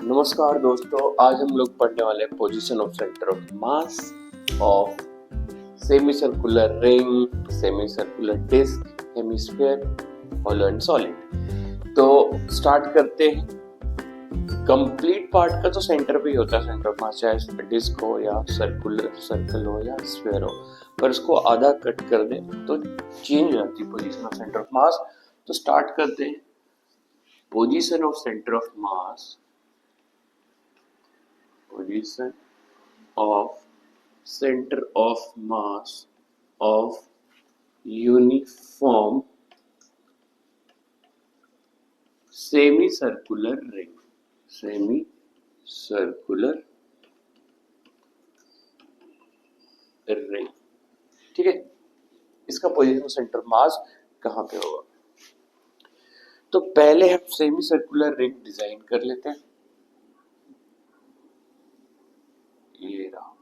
नमस्कार दोस्तों, आज हम लोग पढ़ने वाले हैं position of centre of mass of semi circular ring, semi circular disc, hemisphere, hollow and solid. तो स्टार्ट करते हैं। कंप्लीट पार्ट का तो सेंटर पे ही होता है सेंटर ऑफ मास, चाहे डिस्क हो या सर्कल हो या स्फीयर हो, पर उसको आधा कट कर दे तो चेंज हो जाती है पोजीशन ऑफ सेंटर ऑफ मास। तो स्टार्ट करते हैं। Position of centre of mass, position of center of mass of uniform semicircular ring, semicircular ring। ठीक है, इसका पोजीशन सेंटर मास कहाँ पे होगा? तो पहले हम सेमी सर्कुलर रिंग डिजाइन कर लेते हैं। ये रहा,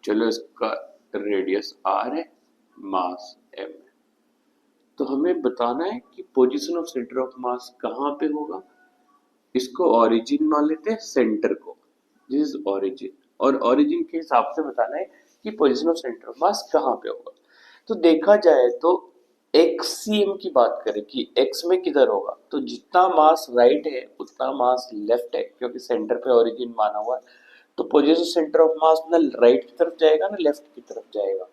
चलो इसका रेडियस r है, मास m है। तो हमें बताना है कि पोजीशन ऑफ सेंटर ऑफ मास कहाँ पे होगा। इसको ओरिजिन मान लेते हैं, सेंटर को, दिस इज ओरिजिन, और ओरिजिन के हिसाब से बताना है कि पोजीशन ऑफ सेंटर ऑफ मास कहाँ पे होगा। तो देखा जाए तो एक्ससीएम की बात करें कि एक्स में किधर होगा, तो जितना मास राइट है उतना मास लेफ्ट है, क्योंकि सेंटर पे ओरिजिन माना हुआ है। तो पोजीशन सेंटर ऑफ मास ना राइट की तरफ जाएगा ना लेफ्ट की तरफ जाएगा,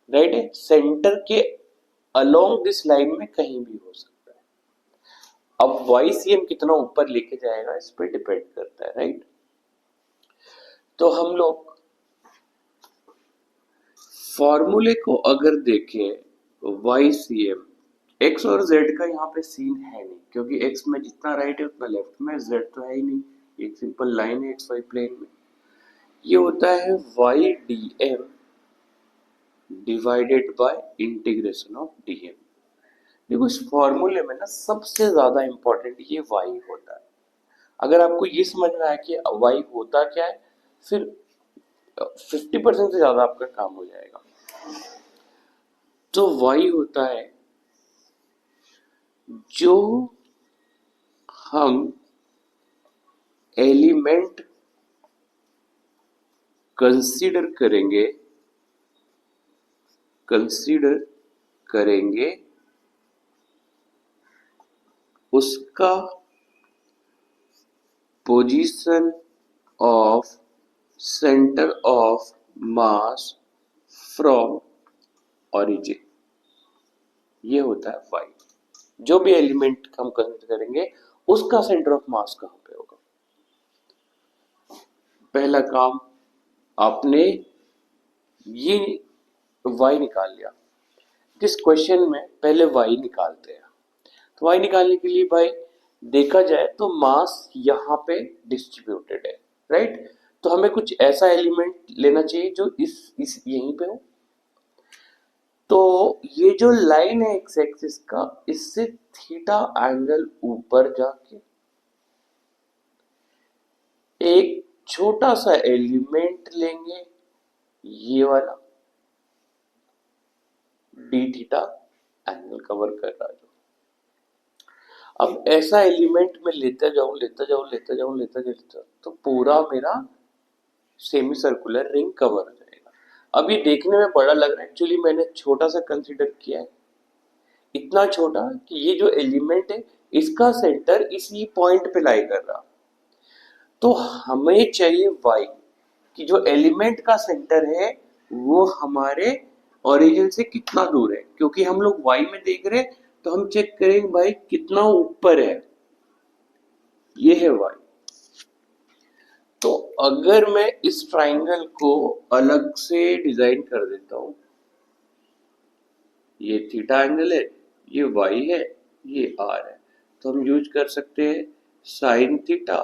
राइट है। सेंटर के अलोंग दिस लाइन में कहीं भी हो सकता है। अब वाईसीएम कितना ऊपर लेके जाएगा इस पे डिपेंड करता है, राइट। तो हम लोग फॉर्मूले को अगर देखें, वाईसीएम, एक्स और जेड का यहाँ पे सीन है नहीं, क्योंकि एक्स में जितना राइट है उतना लेफ्ट में, जेड तो है ही नहीं, एक सिंपल लाइन है एक्स वाई प्लेन में। ये होता है Y D M divided by integration of D M. देखो इस फॉर्मूले में ना सबसे ज्यादा इंपॉर्टेंट ये वाई होता है। अगर आपको ये समझ में आया कि वाई होता क्या है, फिर 50% से ज्यादा आपका काम हो जाएगा। तो वाई होता है जो हम एलिमेंट कंसीडर करेंगे उसका position of centre of mass from origin, ये होता है वाई। जो भी एलिमेंट हम कंसीडर करेंगे उसका सेंटर ऑफ मास कहाँ पे होगा। पहला काम, आपने ये y निकाल लिया। इस क्वेश्चन में पहले y निकालते हैं। तो y निकालने के लिए भाई देखा जाए तो मास यहाँ पे डिस्ट्रीब्यूटेड है, राइट। तो हमें कुछ ऐसा एलिमेंट लेना चाहिए जो इस यहीं पे हो। तो ये जो लाइन है एक्स एक्सिस का, इससे थीटा एंगल ऊपर जाके एक छोटा सा एलिमेंट लेंगे, ये वाला डी थीटा एंगल कवर कर रहा है। अब ऐसा एलिमेंट में लेता जाऊं तो पूरा मेरा सेमी सर्कुलर रिंग कवर हो जाएगा। अब ये देखने में बड़ा लग रहा है, एक्चुअली मैंने छोटा सा कंसीडर किया है, इतना छोटा कि ये जो एलिमेंट है इसका सेंटर इसी पॉइंट पे लाई कर रहा। तो हमें चाहिए y कि जो एलिमेंट का सेंटर है वो हमारे ओरिजिन से कितना दूर है, क्योंकि हम लोग y में देख रहे हैं तो हम चेक करेंगे भाई कितना ऊपर है, ये है y। तो अगर मैं इस ट्राइंगल को अलग से डिजाइन कर देता हूं, ये थीटा एंगल है, ये y है, ये r है, तो हम यूज कर सकते हैं sine theta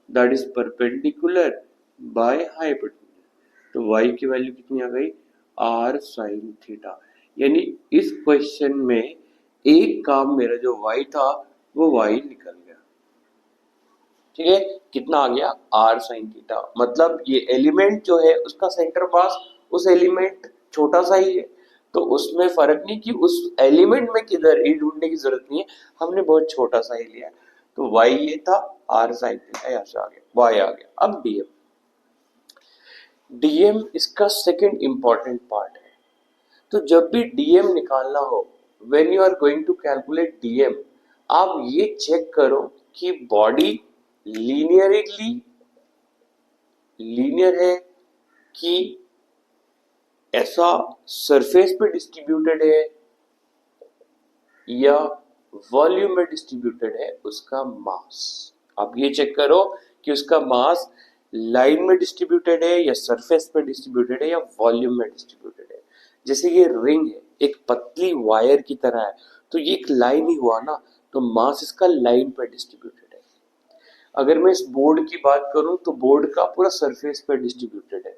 that is perpendicular by hypotenuse. तो y की वैल्यू कितनी आ गई, r साइन थीटा। यानी इस क्वेश्चन में एक काम मेरा जो y था वो y निकल गया। ठीक है, कितना आ गया, r साइन थीटा। मतलब ये एलिमेंट जो है उसका सेंटर मास उस एलिमेंट छोटा सा ही है, तो उसमें फर्क नहीं कि उस एलिमेंट में किधर ई ढूंढने की जरूरत नहीं है, हमने बहुत छोटा सा ही लिया है। तो y ये था, r sin थीटा यहाँ से आ गया, y आ गया। अब dm इसका सेकंड इंपॉर्टेंट पार्ट है। तो जब भी dm निकालना हो, when you are going to calculate dm, आप ये चेक करो कि बॉडी लीनियर है कि ऐसा सरफेस पे डिस्ट्रीब्यूटेड है या वॉल्यूम में डिस्ट्रीब्यूटेड है उसका मास। आप ये चेक करो कि उसका मास लाइन में डिस्ट्रीब्यूटेड है या सरफेस पे डिस्ट्रीब्यूटेड है या वॉल्यूम में डिस्ट्रीब्यूटेड है। जैसे ये रिंग है, एक पतली वायर की तरह है, तो ये एक लाइन ही हुआ ना, तो मास इसका लाइन पे डिस्ट्रीब्यूटेड है। अगर मैं इस बोर्ड की बात करूं तो बोर्ड का पूरा सरफेस पे डिस्ट्रीब्यूटेड है,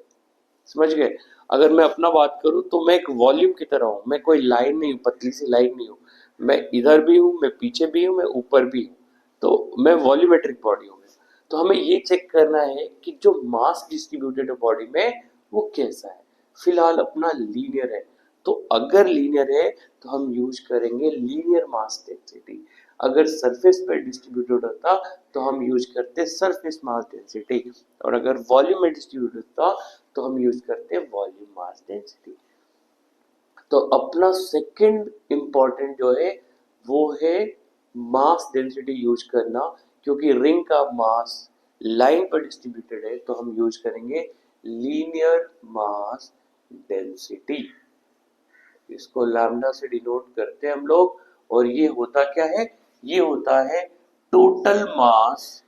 समझ गए। अगर मैं अपना बात करूं तो मैं एक वॉल्यूम की तरह हूं, मैं कोई लाइन नहीं हूं, पतली सी लाइन नहीं हूं, मैं इधर भी हूं, मैं पीछे भी हूं, मैं ऊपर भी हूं, तो मैं वॉल्यूमेट्रिक बॉडी हूं। तो हमें ये चेक करना है कि जो मास डिस्ट्रीब्यूटेड है बॉडी में वो कैसा है। फिलहाल अपना लीनियर है, तो अगर लीनियर है तो हम यूज करेंगे लीनियर मास डेंसिटी। अगर सरफेस पे डिस्ट्रीब्यूटेड होता तो हम यूज करते सरफेस मास डेंसिटी, और अगर वॉल्यूम में डिस्ट्रीब्यूटेड होता तो हम यूज करते हैं वॉल्यूम मास डेंसिटी। तो अपना सेकंड इंपॉर्टेंट जो है वो है मास डेंसिटी यूज करना, क्योंकि रिंग का मास लाइन पर डिस्ट्रीब्यूटेड है, तो हम यूज करेंगे लीनियर मास डेंसिटी। इसको लैम्डा से डिनोट करते हैं हम लोग, और ये होता क्या है, ये होता है total mass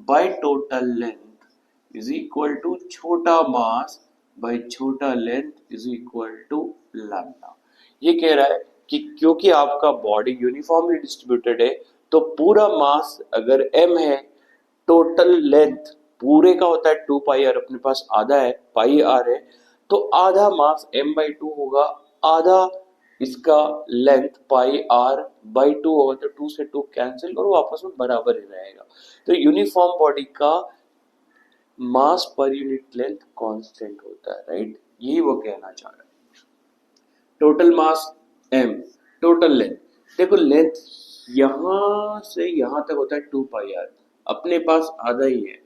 by total length is equal to छोटा मास बाय छोटा length is equal to lambda. ये कह रहा है कि क्योंकि आपका बॉडी यूनिफॉर्मली डिस्ट्रीब्यूटेड है, तो पूरा मास अगर m है, टोटल लेंथ पूरे का होता है 2 पाई आर, अपने पास आधा है पाई आर है, तो आधा मास m/2 होगा, आधा इसका लेंथ पाई आर बाई 2 होगा, तो 2 से 2 कैंसिल और वो आपस में बराबर ही रहेगा। तो यूनिफॉर्म बॉडी का मास पर यूनिट लेंथ कांस्टेंट होता है, राइट, यही वो कहना चाह रहा है। टोटल मास m, टोटल लेंथ, देखो लेंथ यहां से यहां तक होता है 2 पाई आर, अपने पास आधा ही है,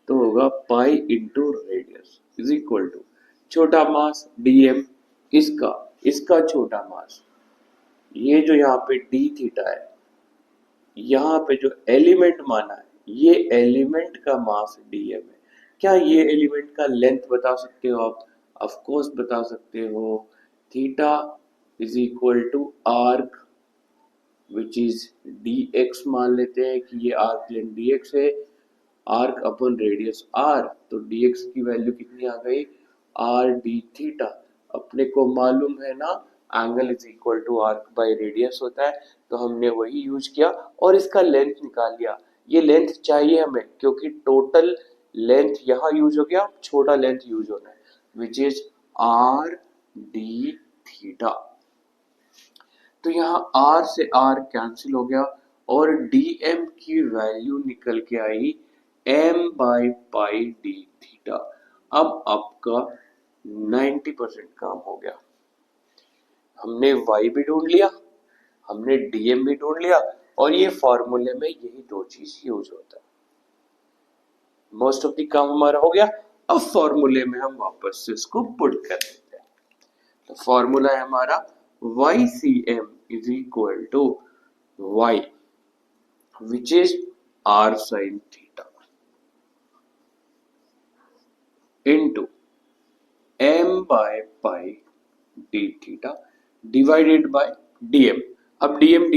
तो होगा pi into radius is equal to छोटा मास dm, इसका छोटा मास, ये जो यहाँ पे d थीटा है, यहाँ पे जो एलिमेंट माना है, ये एलिमेंट का मास dm है। क्या ये एलिमेंट का लेंथ बता सकते हो आप? ऑफ कोर्स बता सकते हो। Theta is equal to arc which is dx, मान लेते हैं कि ये आर्क लेंथ dx है, आर्क अपन रेडियस r, तो dx की वैल्यू कितनी आ गई, r d थीटा। अपने को मालूम है ना angle is equal to arc by radius होता है, तो हमने वही यूज किया और इसका लेंथ निकाल लिया। ये लेंथ चाहिए हमें क्योंकि टोटल लेंथ यहाँ यूज हो गया, छोटा लेंथ यूज होना है, which is r d theta. तो यहाँ r से r कैंसिल हो गया और dm की वैल्यू निकल के आई m by pi D theta. अब आपका 90% काम हो गया। हमने y भी ढूंढ लिया, हमने dm भी ढूंढ लिया, और ये फॉर्मूले में यही दो चीज यूज होता है। मोस्ट ऑफ द काम हमारा हो गया। अब फॉर्मूले में हम वापस से इसको पुट कर देते हैं। तो फॉर्मूला है हमारा YCM is equal to y which is r sin theta into m by pi d theta divided by dm। अब dm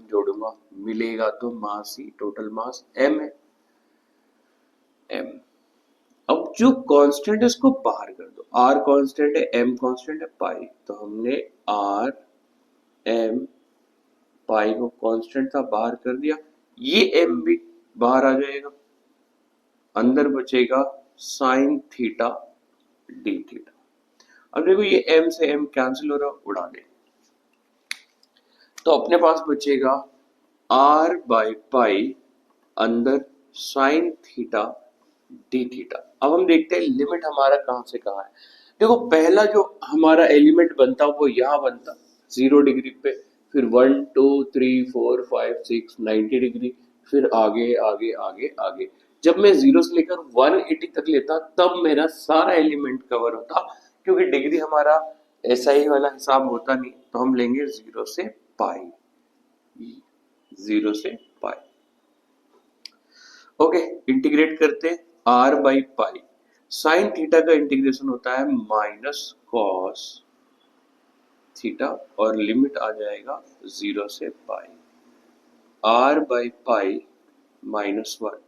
जोड़ूंगा, मिलेगा तो मास ही, टोटल मास m है, m। अब जो कांस्टेंट है उसको बाहर कर दो, r कांस्टेंट है, m कांस्टेंट है, पाई, तो हमने r m पाई को कांस्टेंट था बाहर कर दिया, ये m भी बाहर आ जाएगा, अंदर बचेगा साइन थीटा डी थीटा। अब देखो ये m से m कैंसिल हो रहा, उड़ा दे, तो अपने पास बचेगा r बाई पाई अंदर साइन थीटा डी थीटा। अब हम देखते हैं लिमिट हमारा कहां से कहां है। देखो पहला जो हमारा एलिमेंट बनता वो यहाँ बनता 0 डिग्री पे, फिर 1 2 3 4 5 6 90 डिग्री, फिर आगे आगे आगे आगे। जब मैं 0 से लेकर 180 तक लेता तब मेरा सारा एलिमेंट कवर होता, क्योंकि डिग्री हमारा ऐसा ही वाला हिसाब होता नहीं, तो हम लेंगे 0 से पाई, 0 से पाई। ओके, इंटीग्रेट करते r/पाई। साइन थीटा का इंटीग्रेशन होता है माइनस कॉस थीटा, और लिमिट आ जाएगा 0 से पाई। r/पाई -1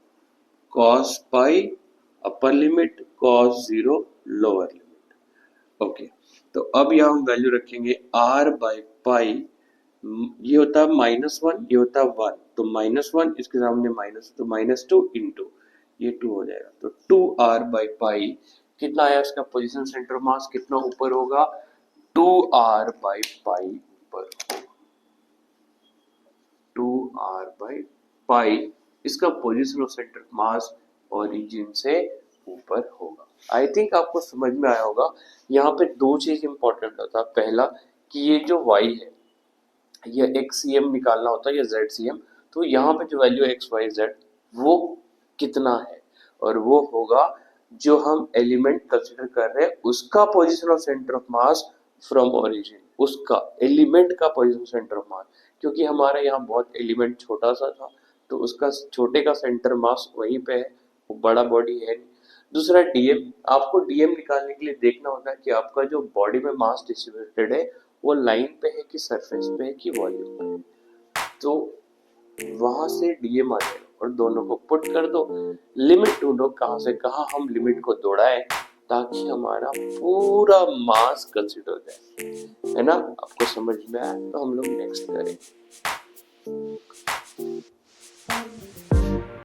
cos pi upper limit, cos 0 lower limit. Okay, तो अब यहाँ हम वैल्यू रखेंगे r/पाई, ये होता है -1, ये होता है 1, तो -1 इसके सामने माइनस, तो -2 इंटू ये 2 हो जाएगा, तो 2r/पाई कितना आया, इसका पोजीशन सेंटर मास कितना ऊपर होगा, 2r/पाई ऊपर, 2r/पाई इसका position of centre mass origin से ऊपर होगा। आई थिंक आपको समझ में आया होगा। यहाँ पे दो चीज इंपॉर्टेंट होता है, पहला कि ये जो y है ये XCM निकालना होता है या ZCM, तो यहाँ पे जो वैल्यू XYZ वो कितना है, और वो होगा जो हम एलिमेंट कंसीडर कर रहे हैं उसका position of centre of mass from origin, उसका एलिमेंट का पोजीशन सेंटर ऑफ मास, क्योंकि हमारे यहाँ बहुत एलिमेंट छोटा सा था तो उसका छोटे का सेंटर मास वहीं पे है, वो बड़ा बॉडी है नहीं। दूसरा डीएम, आपको डीएम निकालने के लिए देखना होता है कि आपका जो बॉडी में मास डिस्ट्रीब्यूटेड है वो लाइन पे है कि सरफेस पे है कि वॉल्यूम पे है, तो वहां से डीएम आ जाएगा और दोनों को पुट कर दो। लिमिट ढूंढो कहां से कहां हम लिमिट को दौड़ाएं ताकि हमारा पूरा मास कंसीडर हो जाए, है ना। आपको समझ में आया तो हम लोग नेक्स्ट करें।